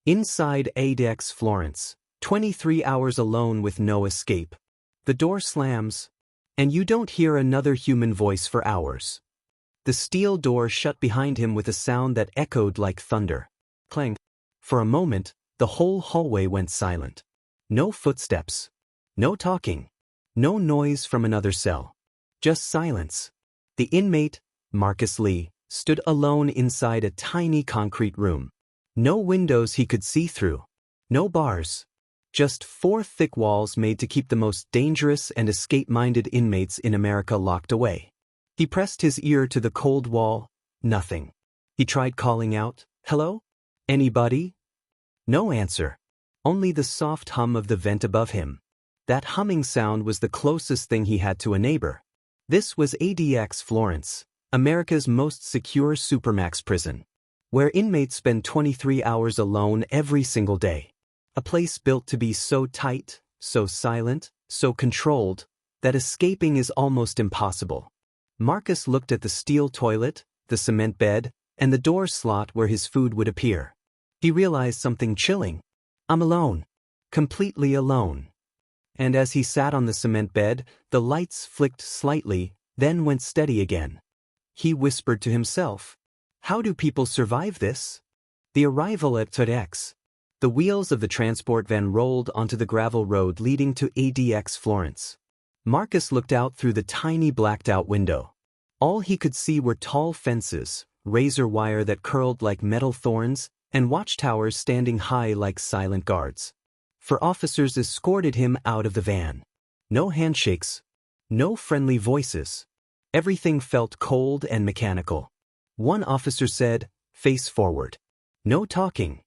Inside ADX Florence, 23 hours alone with no escape. The door slams, and you don't hear another human voice for hours. The steel door shut behind him with a sound that echoed like thunder. Clang. For a moment, the whole hallway went silent. No footsteps. No talking. No noise from another cell. Just silence. The inmate, Marcus Lee, stood alone inside a tiny concrete room. No windows he could see through. No bars. Just 4 thick walls made to keep the most dangerous and escape-minded inmates in America locked away. He pressed his ear to the cold wall. Nothing. He tried calling out, "Hello? Anybody?" No answer. Only the soft hum of the vent above him. That humming sound was the closest thing he had to a neighbor. This was ADX Florence, America's most secure Supermax prison, where inmates spend 23 hours alone every single day. A place built to be so tight, so silent, so controlled, that escaping is almost impossible. Marcus looked at the steel toilet, the cement bed, and the door slot where his food would appear. He realized something chilling. I'm alone. Completely alone. And as he sat on the cement bed, the lights flicked slightly, then went steady again. He whispered to himself, "How do people survive this?" The arrival at ADX. The wheels of the transport van rolled onto the gravel road leading to ADX Florence. Marcus looked out through the tiny blacked-out window. All he could see were tall fences, razor wire that curled like metal thorns, and watchtowers standing high like silent guards. 4 officers escorted him out of the van. No handshakes. No friendly voices. Everything felt cold and mechanical. One officer said, "Face forward." No talking.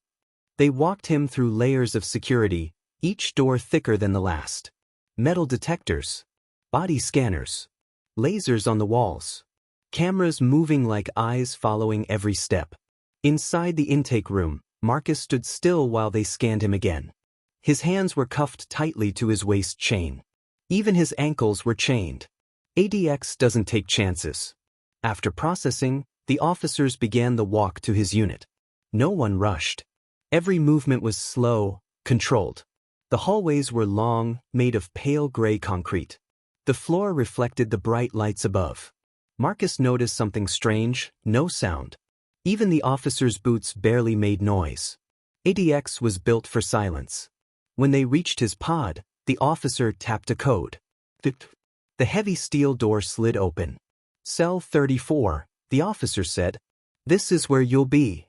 They walked him through layers of security, each door thicker than the last. Metal detectors. Body scanners. Lasers on the walls. Cameras moving like eyes following every step. Inside the intake room, Marcus stood still while they scanned him again. His hands were cuffed tightly to his waist chain. Even his ankles were chained. ADX doesn't take chances. After processing, the officers began the walk to his unit. No one rushed. Every movement was slow, controlled. The hallways were long, made of pale gray concrete. The floor reflected the bright lights above. Marcus noticed something strange. No sound. Even the officers' boots barely made noise. ADX was built for silence. When they reached his pod, the officer tapped a code. The heavy steel door slid open. "Cell 34, the officer said. "This is where you'll be."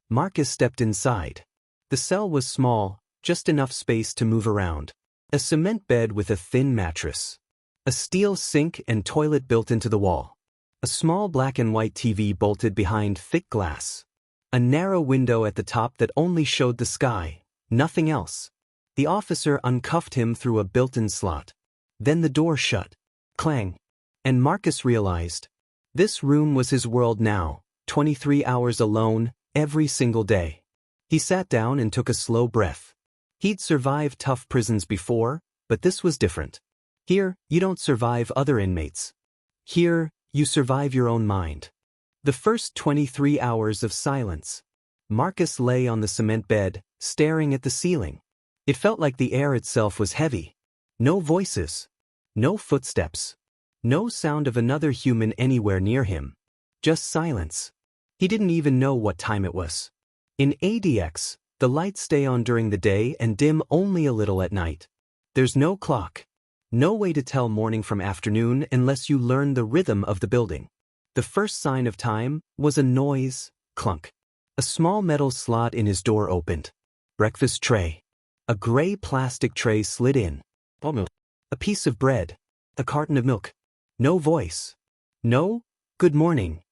Marcus stepped inside. The cell was small, just enough space to move around. A cement bed with a thin mattress. A steel sink and toilet built into the wall. A small black and white TV bolted behind thick glass. A narrow window at the top that only showed the sky, nothing else. The officer uncuffed him through a built-in slot. Then the door shut. Clang. And Marcus realized. This room was his world now, 23 hours alone, every single day. He sat down and took a slow breath. He'd survived tough prisons before, but this was different. Here, you don't survive other inmates. Here, you survive your own mind. The first 23 hours of silence. Marcus lay on the cement bed, staring at the ceiling. It felt like the air itself was heavy. No voices. No footsteps. No sound of another human anywhere near him. Just silence. He didn't even know what time it was. In ADX, the lights stay on during the day and dim only a little at night. There's no clock. No way to tell morning from afternoon unless you learn the rhythm of the building. The first sign of time was a noise, clunk. A small metal slot in his door opened. Breakfast tray. A gray plastic tray slid in. A piece of bread. A carton of milk. No voice. No, good morning.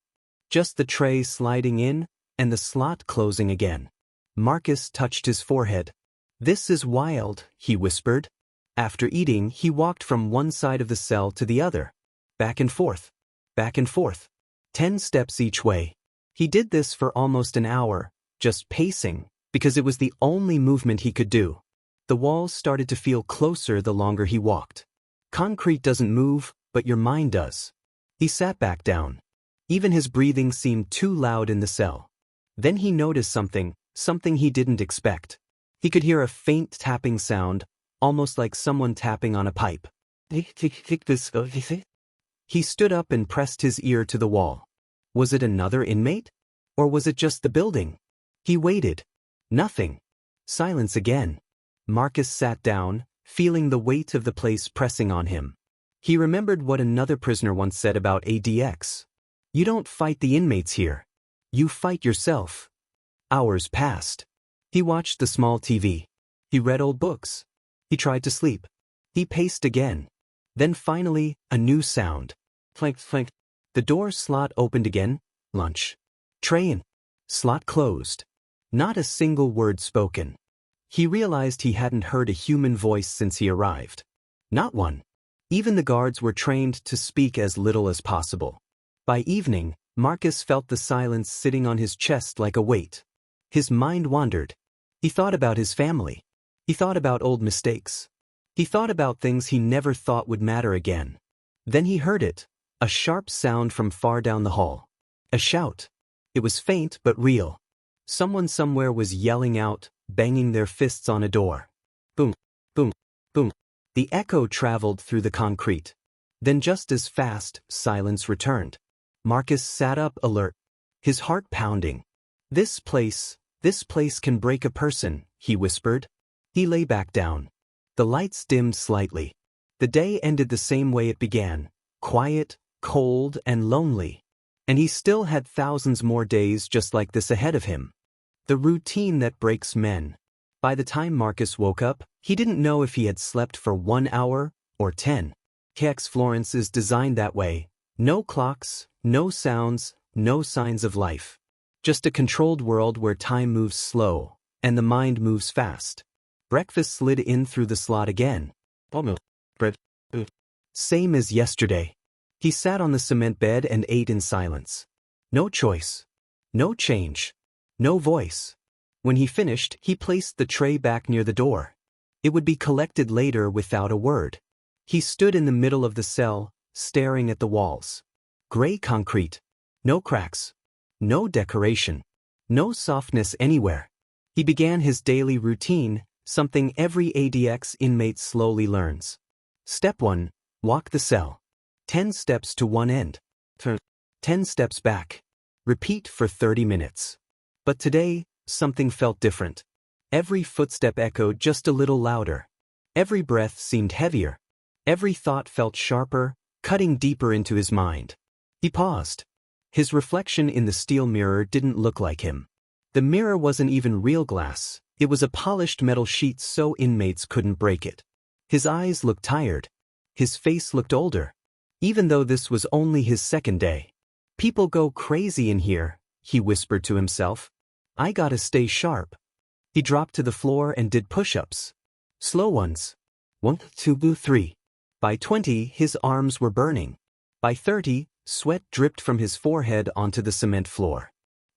Just the tray sliding in, and the slot closing again. Marcus touched his forehead. "This is wild," he whispered. After eating, he walked from one side of the cell to the other. Back and forth. Back and forth. 10 steps each way. He did this for almost an hour, just pacing, because it was the only movement he could do. The walls started to feel closer the longer he walked. Concrete doesn't move, but your mind does. He sat back down. Even his breathing seemed too loud in the cell. Then he noticed something something he didn't expect. He could hear a faint tapping sound, almost like someone tapping on a pipe. He stood up and pressed his ear to the wall. Was it another inmate? Or was it just the building? He waited. Nothing. Silence again. Marcus sat down, feeling the weight of the place pressing on him. He remembered what another prisoner once said about ADX. You don't fight the inmates here. You fight yourself. Hours passed. He watched the small TV. He read old books. He tried to sleep. He paced again. Then finally, a new sound. Clank, clank. The door slot opened again. Lunch. Tray in. Slot closed. Not a single word spoken. He realized he hadn't heard a human voice since he arrived. Not one. Even the guards were trained to speak as little as possible. By evening, Marcus felt the silence sitting on his chest like a weight. His mind wandered. He thought about his family. He thought about old mistakes. He thought about things he never thought would matter again. Then he heard it, a sharp sound from far down the hall. A shout. It was faint but real. Someone somewhere was yelling out, banging their fists on a door. Boom, boom, boom. The echo traveled through the concrete. Then just as fast, silence returned. Marcus sat up alert, his heart pounding. This place can break a person, he whispered. He lay back down. The lights dimmed slightly. The day ended the same way it began, quiet, cold, and lonely. And he still had thousands more days just like this ahead of him. The routine that breaks men. By the time Marcus woke up, he didn't know if he had slept for 1 hour or 10. ADX Florence is designed that way. No clocks, no sounds, no signs of life. Just a controlled world where time moves slow, and the mind moves fast. Breakfast slid in through the slot again. Bread. Same as yesterday. He sat on the cement bed and ate in silence. No choice. No change. No voice. When he finished, he placed the tray back near the door. It would be collected later without a word. He stood in the middle of the cell, staring at the walls. Gray concrete. No cracks. No decoration. No softness anywhere. He began his daily routine, something every ADX inmate slowly learns. Step 1. Walk the cell. 10 steps to one end. 10 steps back. Repeat for 30 minutes. But today, something felt different. Every footstep echoed just a little louder. Every breath seemed heavier. Every thought felt sharper, cutting deeper into his mind. He paused. His reflection in the steel mirror didn't look like him. The mirror wasn't even real glass. It was a polished metal sheet so inmates couldn't break it. His eyes looked tired. His face looked older. Even though this was only his second day. People go crazy in here, he whispered to himself. I gotta stay sharp. He dropped to the floor and did push-ups. Slow ones. 1, 2, 3. By 20, his arms were burning. By 30, sweat dripped from his forehead onto the cement floor.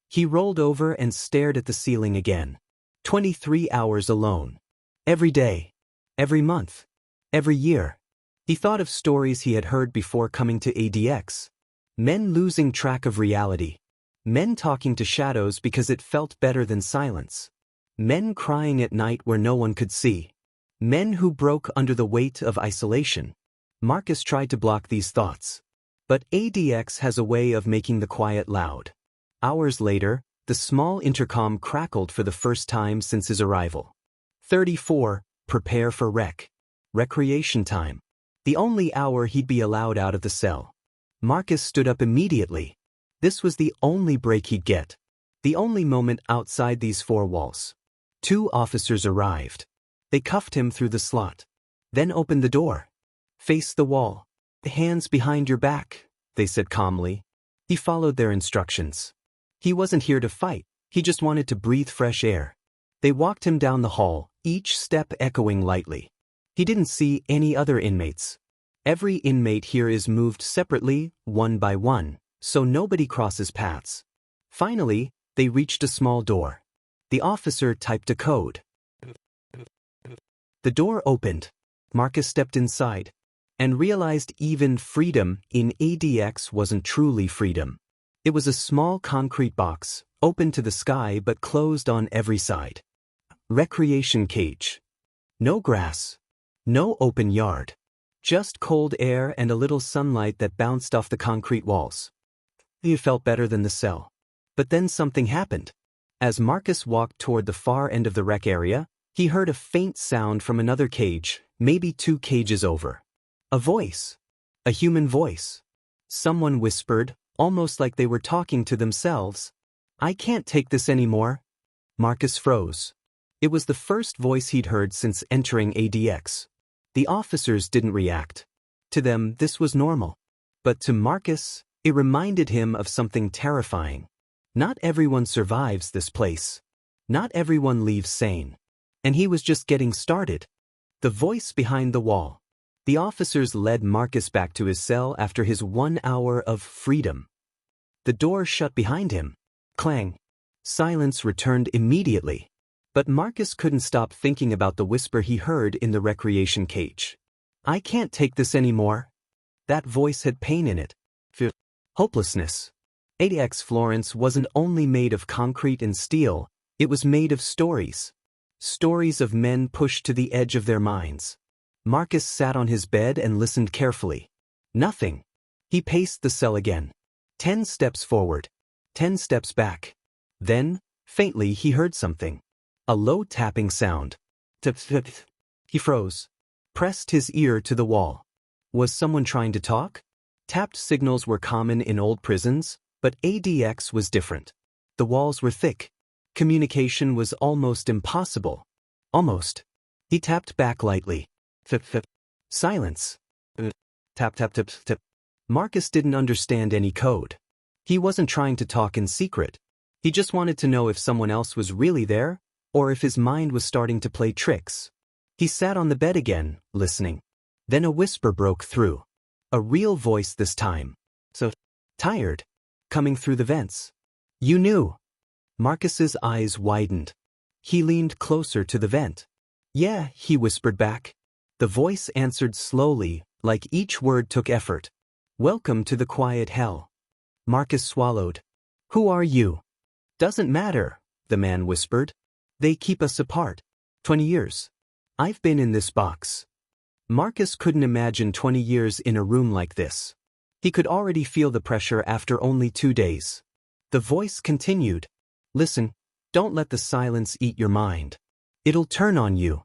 He rolled over and stared at the ceiling again. 23 hours alone. Every day. Every month. Every year. He thought of stories he had heard before coming to ADX. Men losing track of reality. Men talking to shadows because it felt better than silence. Men crying at night where no one could see. Men who broke under the weight of isolation. Marcus tried to block these thoughts. But ADX has a way of making the quiet loud. Hours later, the small intercom crackled for the first time since his arrival. 34. Prepare for recreation time. The only hour he'd be allowed out of the cell. Marcus stood up immediately. This was the only break he'd get. The only moment outside these four walls. 2 officers arrived. They cuffed him through the slot. Then opened the door. Face the wall. Hands behind your back, they said calmly. He followed their instructions. He wasn't here to fight. He just wanted to breathe fresh air. They walked him down the hall, each step echoing lightly. He didn't see any other inmates. Every inmate here is moved separately, one by one, so nobody crosses paths. Finally, they reached a small door. The officer typed a code. The door opened. Marcus stepped inside and realized even freedom in ADX wasn't truly freedom. It was a small concrete box, open to the sky but closed on every side. Recreation cage. No grass. No open yard. Just cold air and a little sunlight that bounced off the concrete walls. It felt better than the cell. But then something happened. As Marcus walked toward the far end of the rec area, he heard a faint sound from another cage, maybe 2 cages over. A voice. A human voice. Someone whispered, almost like they were talking to themselves. "I can't take this anymore." Marcus froze. It was the first voice he'd heard since entering ADX. The officers didn't react. To them, this was normal. But to Marcus, it reminded him of something terrifying. Not everyone survives this place. Not everyone leaves sane. And he was just getting started. The voice behind the wall. The officers led Marcus back to his cell after his 1 hour of freedom. The door shut behind him. Clang. Silence returned immediately. But Marcus couldn't stop thinking about the whisper he heard in the recreation cage. "I can't take this anymore." That voice had pain in it. Fear. Hopelessness. ADX Florence wasn't only made of concrete and steel, it was made of stories. Stories of men pushed to the edge of their minds. Marcus sat on his bed and listened carefully. Nothing. He paced the cell again. 10 steps forward. 10 steps back. Then, faintly, he heard something. A low tapping sound. Tip, tip. He froze. Pressed his ear to the wall. Was someone trying to talk? Tapped signals were common in old prisons, but ADX was different. The walls were thick. Communication was almost impossible. Almost. He tapped back lightly. Tip, tip. Silence. Tap, tap, tip, tip. Marcus didn't understand any code. He wasn't trying to talk in secret. He just wanted to know if someone else was really there, or if his mind was starting to play tricks. He sat on the bed again, listening. Then a whisper broke through. A real voice this time. "So tired. Coming through the vents. You knew." Marcus's eyes widened. He leaned closer to the vent. "Yeah," he whispered back. The voice answered slowly, like each word took effort. "Welcome to the quiet hell." Marcus swallowed. "Who are you?" "Doesn't matter," the man whispered. "They keep us apart. 20 years. I've been in this box." Marcus couldn't imagine 20 years in a room like this. He could already feel the pressure after only 2 days. The voice continued. "Listen, don't let the silence eat your mind. It'll turn on you."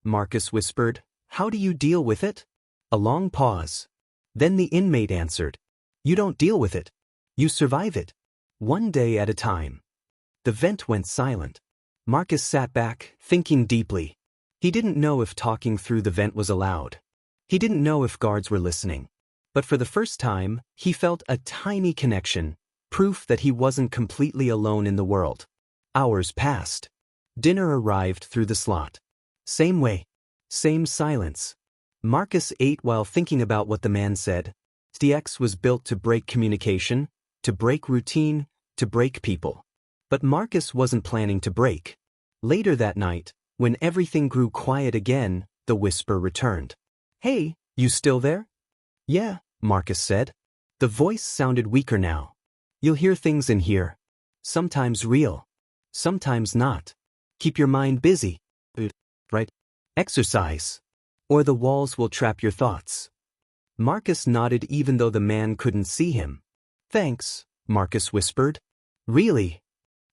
Marcus whispered, "How do you deal with it?" A long pause. Then the inmate answered, "You don't deal with it. You survive it. 1 day at a time." The vent went silent. Marcus sat back, thinking deeply. He didn't know if talking through the vent was allowed. He didn't know if guards were listening. But for the first time, he felt a tiny connection, proof that he wasn't completely alone in the world. Hours passed. Dinner arrived through the slot. Same way. Same silence. Marcus ate while thinking about what the man said. ADX was built to break communication, to break routine, to break people. But Marcus wasn't planning to break. Later that night, when everything grew quiet again, the whisper returned. "Hey, you still there?" "Yeah," Marcus said. The voice sounded weaker now. "You'll hear things in here. Sometimes real. Sometimes not. Keep your mind busy. Right? Exercise. Or the walls will trap your thoughts." Marcus nodded even though the man couldn't see him. "Thanks," Marcus whispered. "Really?"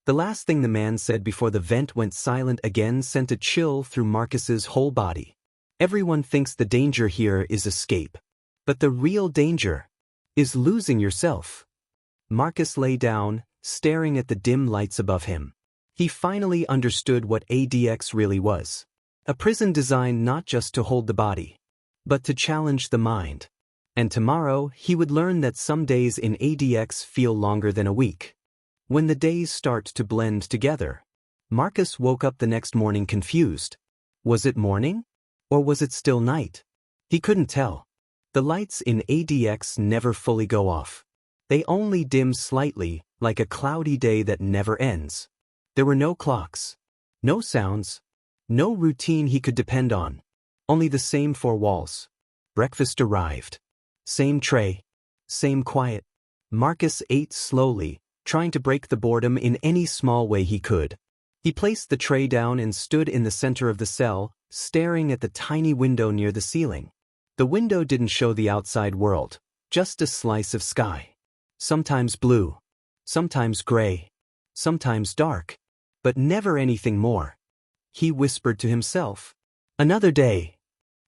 The last thing the man said before the vent went silent again sent a chill through Marcus's whole body. Everyone thinks the danger here is escape. But the real danger is losing yourself. Marcus lay down, staring at the dim lights above him. He finally understood what ADX really was. A prison designed not just to hold the body, but to challenge the mind. And tomorrow, he would learn that some days in ADX feel longer than a week. When the days start to blend together, Marcus woke up the next morning confused. Was it morning? Or was it still night? He couldn't tell. The lights in ADX never fully go off. They only dim slightly, like a cloudy day that never ends. There were no clocks. No sounds. No routine he could depend on. Only the same 4 walls. Breakfast arrived. Same tray. Same quiet. Marcus ate slowly, trying to break the boredom in any small way he could. He placed the tray down and stood in the center of the cell, staring at the tiny window near the ceiling. The window didn't show the outside world, just a slice of sky. Sometimes blue, sometimes gray, sometimes dark, but never anything more. He whispered to himself. Another day.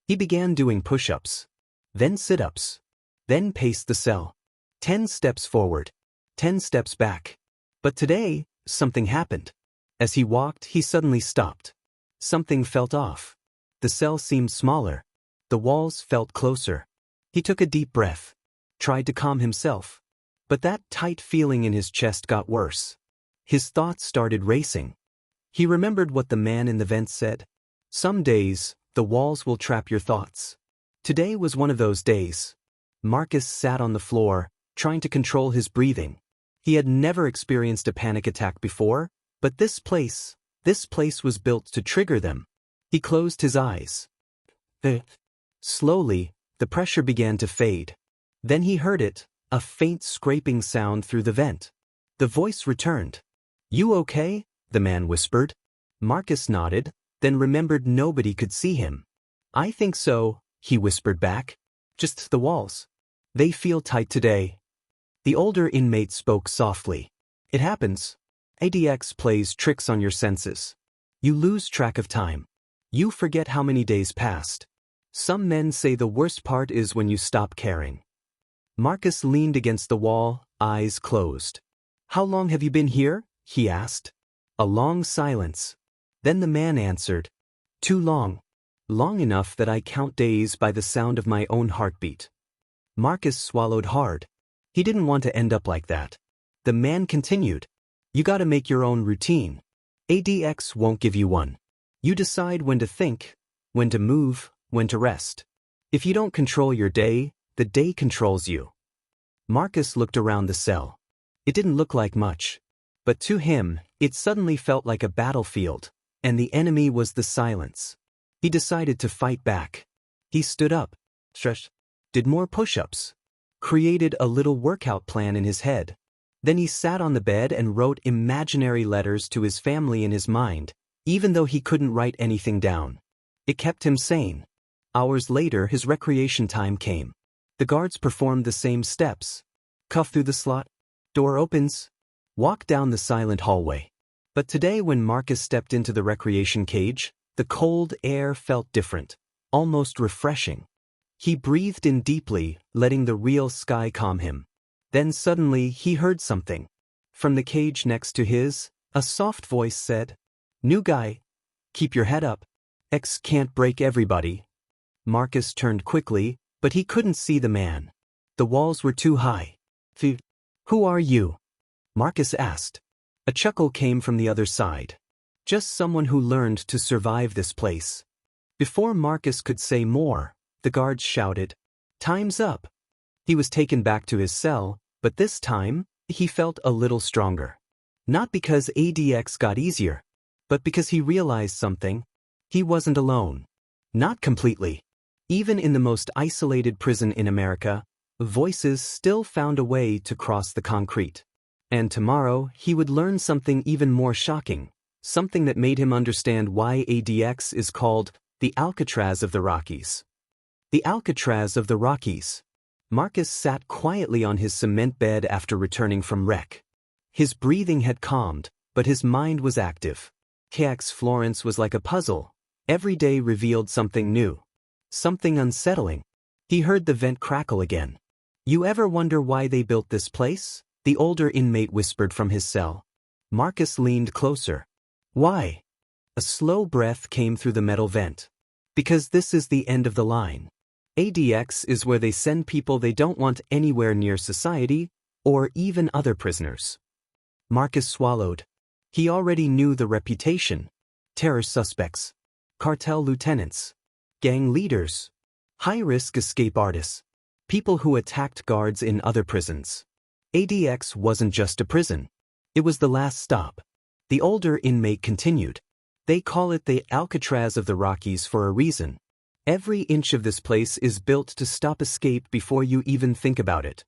He began doing push-ups, then sit-ups, then paced the cell. 10 steps forward, 10 steps back. But today, something happened. As he walked, he suddenly stopped. Something felt off. The cell seemed smaller. The walls felt closer. He took a deep breath, tried to calm himself. But that tight feeling in his chest got worse. His thoughts started racing. He remembered what the man in the vent said. Some days, the walls will trap your thoughts. Today was one of those days. Marcus sat on the floor, trying to control his breathing. He had never experienced a panic attack before, but this place was built to trigger them. He closed his eyes. Slowly, the pressure began to fade. Then he heard it, a faint scraping sound through the vent. The voice returned. "You okay?" the man whispered. Marcus nodded, then remembered nobody could see him. "I think so," he whispered back. "Just the walls. They feel tight today." The older inmate spoke softly. "It happens. ADX plays tricks on your senses. You lose track of time. You forget how many days passed. Some men say the worst part is when you stop caring." Marcus leaned against the wall, eyes closed. "How long have you been here?" he asked. A long silence. Then the man answered. "Too long. Long enough that I count days by the sound of my own heartbeat." Marcus swallowed hard. He didn't want to end up like that. The man continued. "You gotta make your own routine. ADX won't give you one. You decide when to think, when to move, when to rest. If you don't control your day, the day controls you." Marcus looked around the cell. It didn't look like much. But to him, it suddenly felt like a battlefield, and the enemy was the silence. He decided to fight back. He stood up, stretched, did more push-ups, created a little workout plan in his head. Then he sat on the bed and wrote imaginary letters to his family in his mind, even though he couldn't write anything down. It kept him sane. Hours later, his recreation time came. The guards performed the same steps. Cuff through the slot. Door opens. Walk down the silent hallway. But today when Marcus stepped into the recreation cage, the cold air felt different, almost refreshing. He breathed in deeply, letting the real sky calm him. Then suddenly he heard something. From the cage next to his, a soft voice said, "New guy, keep your head up. X can't break everybody." Marcus turned quickly, but he couldn't see the man. The walls were too high. "Who are you?" Marcus asked. A chuckle came from the other side. "Just someone who learned to survive this place." Before Marcus could say more, the guards shouted, "Time's up." He was taken back to his cell, but this time, he felt a little stronger. Not because ADX got easier, but because he realized something. He wasn't alone. Not completely. Even in the most isolated prison in America, voices still found a way to cross the concrete. And tomorrow, he would learn something even more shocking, something that made him understand why ADX is called the Alcatraz of the Rockies. The Alcatraz of the Rockies. Marcus sat quietly on his cement bed after returning from rec. His breathing had calmed, but his mind was active. ADX Florence was like a puzzle. Every day revealed something new. Something unsettling. He heard the vent crackle again. "You ever wonder why they built this place?" the older inmate whispered from his cell. Marcus leaned closer. "Why?" A slow breath came through the metal vent. "Because this is the end of the line. ADX is where they send people they don't want anywhere near society, or even other prisoners." Marcus swallowed. He already knew the reputation. Terror suspects. Cartel lieutenants. Gang leaders. High-risk escape artists. People who attacked guards in other prisons. ADX wasn't just a prison. It was the last stop. The older inmate continued. "They call it the Alcatraz of the Rockies for a reason. Every inch of this place is built to stop escape before you even think about it."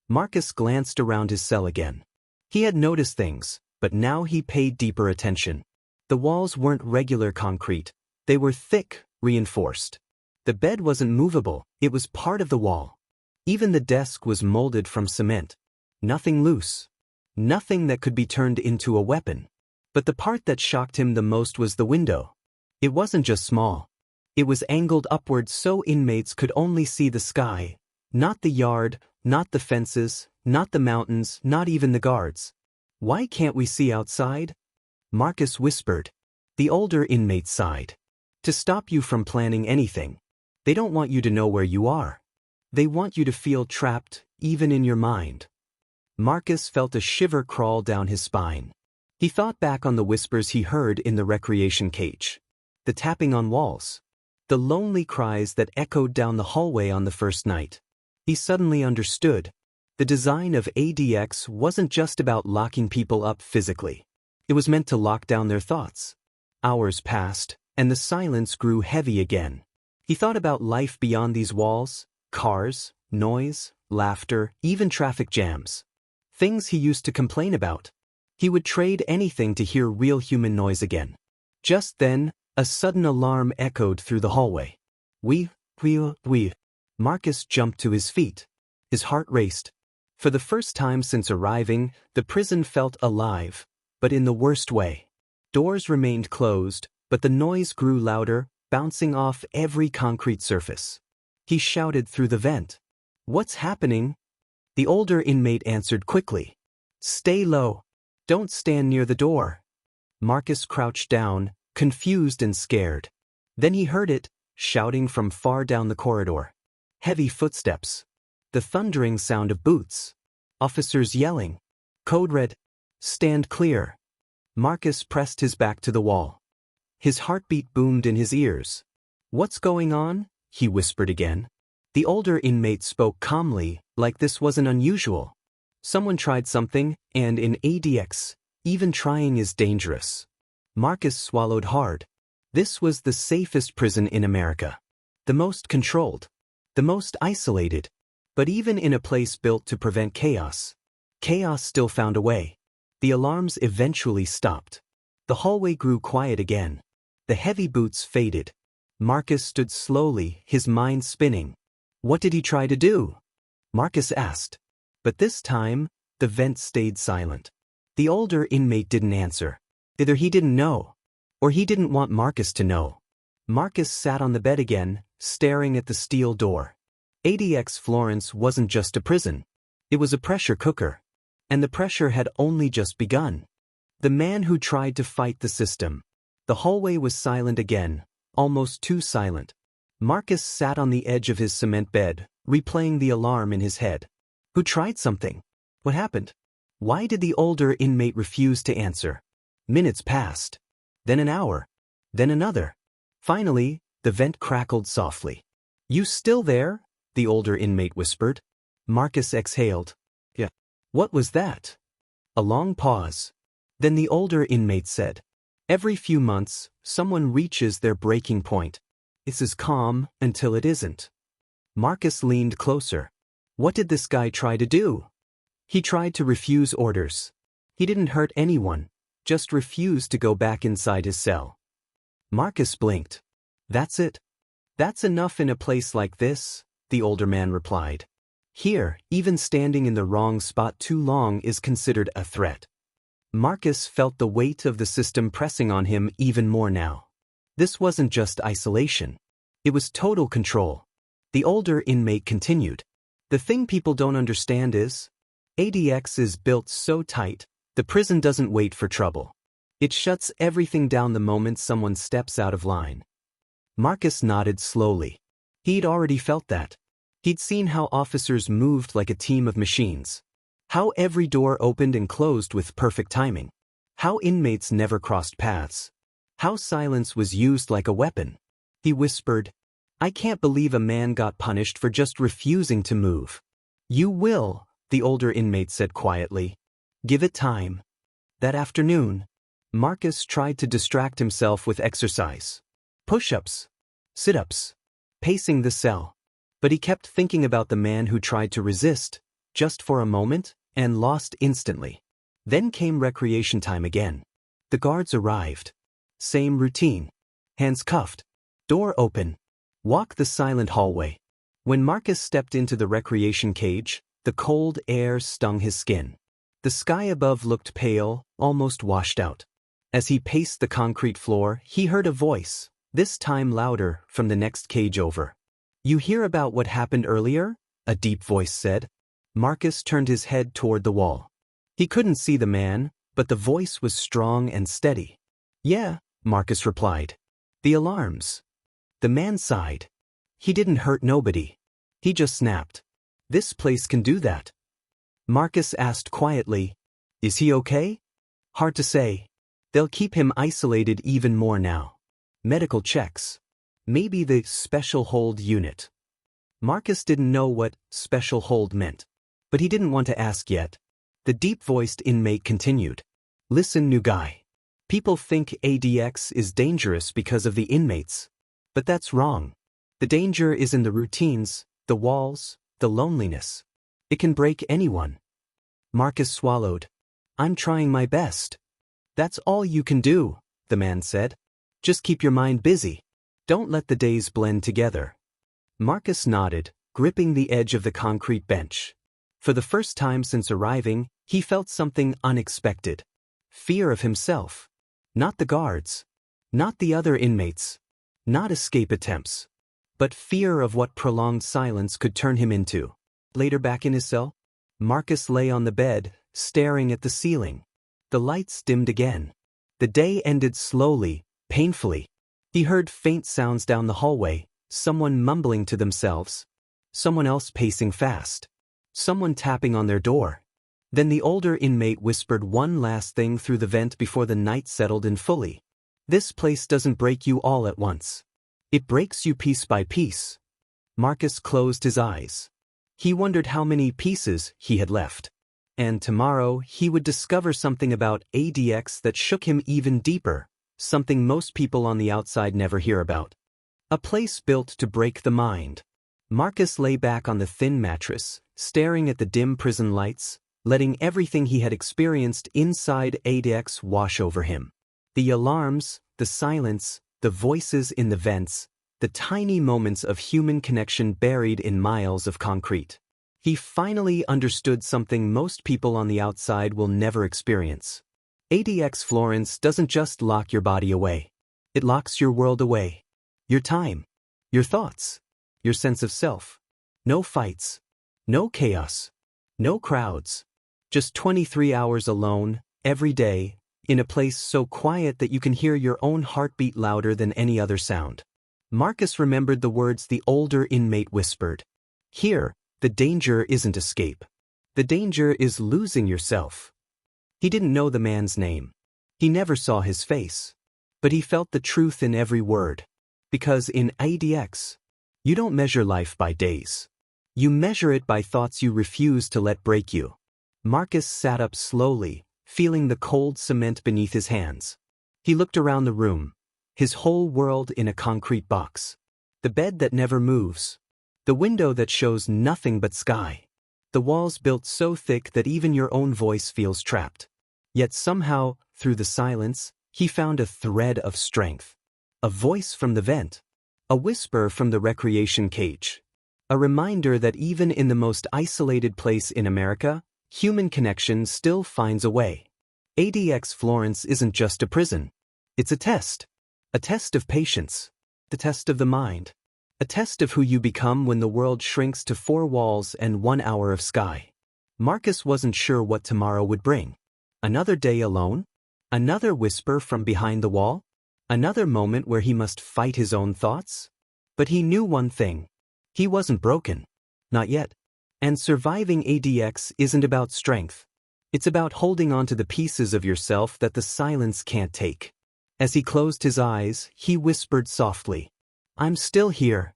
Marcus glanced around his cell again. He had noticed things, but now he paid deeper attention. The walls weren't regular concrete. They were thick, reinforced. The bed wasn't movable, it was part of the wall. Even the desk was molded from cement. Nothing loose. Nothing that could be turned into a weapon. But the part that shocked him the most was the window. It wasn't just small. It was angled upwards so inmates could only see the sky, not the yard, not the fences, not the mountains, not even the guards. "Why can't we see outside?" Marcus whispered. The older inmate sighed. "To stop you from planning anything. They don't want you to know where you are. They want you to feel trapped, even in your mind." Marcus felt a shiver crawl down his spine. He thought back on the whispers he heard in the recreation cage. The tapping on walls. The lonely cries that echoed down the hallway on the first night. He suddenly understood. The design of ADX wasn't just about locking people up physically. It was meant to lock down their thoughts. Hours passed, and the silence grew heavy again. He thought about life beyond these walls, cars, noise, laughter, even traffic jams. Things he used to complain about. He would trade anything to hear real human noise again. Just then, a sudden alarm echoed through the hallway. We. Marcus jumped to his feet. His heart raced. For the first time since arriving, the prison felt alive, but in the worst way. Doors remained closed, but the noise grew louder, bouncing off every concrete surface. He shouted through the vent. "What's happening?" The older inmate answered quickly. "Stay low. Don't stand near the door." Marcus crouched down, confused and scared. Then he heard it, shouting from far down the corridor. Heavy footsteps. The thundering sound of boots. Officers yelling. Code red. "Stand clear." Marcus pressed his back to the wall. His heartbeat boomed in his ears. "What's going on?" he whispered again. The older inmate spoke calmly, like this wasn't unusual. "Someone tried something, and in ADX, even trying is dangerous." Marcus swallowed hard. This was the safest prison in America. The most controlled. The most isolated. But even in a place built to prevent chaos, chaos still found a way. The alarms eventually stopped. The hallway grew quiet again. The heavy boots faded. Marcus stood slowly, his mind spinning. What did he try to do? Marcus asked. But this time, the vent stayed silent. The older inmate didn't answer. Either he didn't know, or he didn't want Marcus to know. Marcus sat on the bed again, staring at the steel door. ADX Florence wasn't just a prison. It was a pressure cooker. And the pressure had only just begun. The man who tried to fight the system. The hallway was silent again, almost too silent. Marcus sat on the edge of his cement bed, replaying the alarm in his head. Who tried something? What happened? Why did the older inmate refuse to answer? Minutes passed. Then an hour. Then another. Finally, the vent crackled softly. "You still there?" the older inmate whispered. Marcus exhaled. "Yeah." "What was that?" A long pause. Then the older inmate said, "Every few months, someone reaches their breaking point. It's as calm until it isn't." Marcus leaned closer. What did this guy try to do? He tried to refuse orders. He didn't hurt anyone, just refused to go back inside his cell. Marcus blinked. "That's it? That's enough in a place like this," the older man replied. "Here, even standing in the wrong spot too long is considered a threat." Marcus felt the weight of the system pressing on him even more now. This wasn't just isolation. It was total control. The older inmate continued. "The thing people don't understand is, ADX is built so tight, the prison doesn't wait for trouble. It shuts everything down the moment someone steps out of line." Marcus nodded slowly. He'd already felt that. He'd seen how officers moved like a team of machines. How every door opened and closed with perfect timing. How inmates never crossed paths. How silence was used like a weapon. He whispered, "I can't believe a man got punished for just refusing to move." "You will," the older inmate said quietly. "Give it time." That afternoon, Marcus tried to distract himself with exercise. Push-ups, sit-ups, pacing the cell. But he kept thinking about the man who tried to resist, just for a moment, and lost instantly. Then came recreation time again. The guards arrived. Same routine. Hands cuffed. Door open. Walk the silent hallway. When Marcus stepped into the recreation cage, the cold air stung his skin. The sky above looked pale, almost washed out. As he paced the concrete floor, he heard a voice, this time louder, from the next cage over. "You hear about what happened earlier?" a deep voice said. Marcus turned his head toward the wall. He couldn't see the man, but the voice was strong and steady. "Yeah," Marcus replied. "The alarms." The man sighed. "He didn't hurt nobody. He just snapped." "This place can do that?" Marcus asked quietly. "Is he okay?" "Hard to say. They'll keep him isolated even more now. Medical checks. Maybe the special hold unit." Marcus didn't know what special hold meant, but he didn't want to ask yet. The deep-voiced inmate continued. "Listen, new guy. People think ADX is dangerous because of the inmates. But that's wrong. The danger is in the routines, the walls, the loneliness. It can break anyone." Marcus swallowed. "I'm trying my best." "That's all you can do," the man said. "Just keep your mind busy. Don't let the days blend together." Marcus nodded, gripping the edge of the concrete bench. For the first time since arriving, he felt something unexpected. Fear of himself. Not the guards. Not the other inmates. Not escape attempts. But fear of what prolonged silence could turn him into. Later back in his cell, Marcus lay on the bed, staring at the ceiling. The lights dimmed again. The day ended slowly, painfully. He heard faint sounds down the hallway, someone mumbling to themselves. Someone else pacing fast. Someone tapping on their door. Then the older inmate whispered one last thing through the vent before the night settled in fully. "This place doesn't break you all at once. It breaks you piece by piece." Marcus closed his eyes. He wondered how many pieces he had left. And tomorrow he would discover something about ADX that shook him even deeper, something most people on the outside never hear about. A place built to break the mind. Marcus lay back on the thin mattress, staring at the dim prison lights, letting everything he had experienced inside ADX wash over him. The alarms, the silence, the voices in the vents, the tiny moments of human connection buried in miles of concrete. He finally understood something most people on the outside will never experience. ADX Florence doesn't just lock your body away. It locks your world away. Your time. Your thoughts. Your sense of self. No fights. No chaos. No crowds. Just 23 hours alone, every day, in a place so quiet that you can hear your own heartbeat louder than any other sound. Marcus remembered the words the older inmate whispered. Here, the danger isn't escape. The danger is losing yourself. He didn't know the man's name. He never saw his face. But he felt the truth in every word. Because in ADX, you don't measure life by days. You measure it by thoughts you refuse to let break you. Marcus sat up slowly, feeling the cold cement beneath his hands. He looked around the room, his whole world in a concrete box. The bed that never moves. The window that shows nothing but sky. The walls built so thick that even your own voice feels trapped. Yet somehow, through the silence, he found a thread of strength. A voice from the vent. A whisper from the recreation cage. A reminder that even in the most isolated place in America, human connection still finds a way. ADX Florence isn't just a prison. It's a test. A test of patience. The test of the mind. A test of who you become when the world shrinks to 4 walls and 1 hour of sky. Marcus wasn't sure what tomorrow would bring. Another day alone? Another whisper from behind the wall? Another moment where he must fight his own thoughts? But he knew one thing. He wasn't broken. Not yet. And surviving ADX isn't about strength. It's about holding on to the pieces of yourself that the silence can't take. As he closed his eyes, he whispered softly, "I'm still here."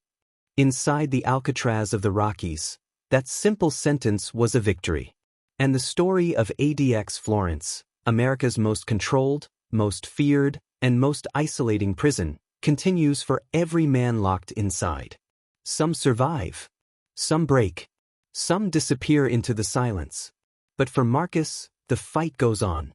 Inside the Alcatraz of the Rockies, that simple sentence was a victory. And the story of ADX Florence, America's most controlled, most feared, and most isolating prison, continues for every man locked inside. Some survive. Some break. Some disappear into the silence. But for Marcus, The fight goes on.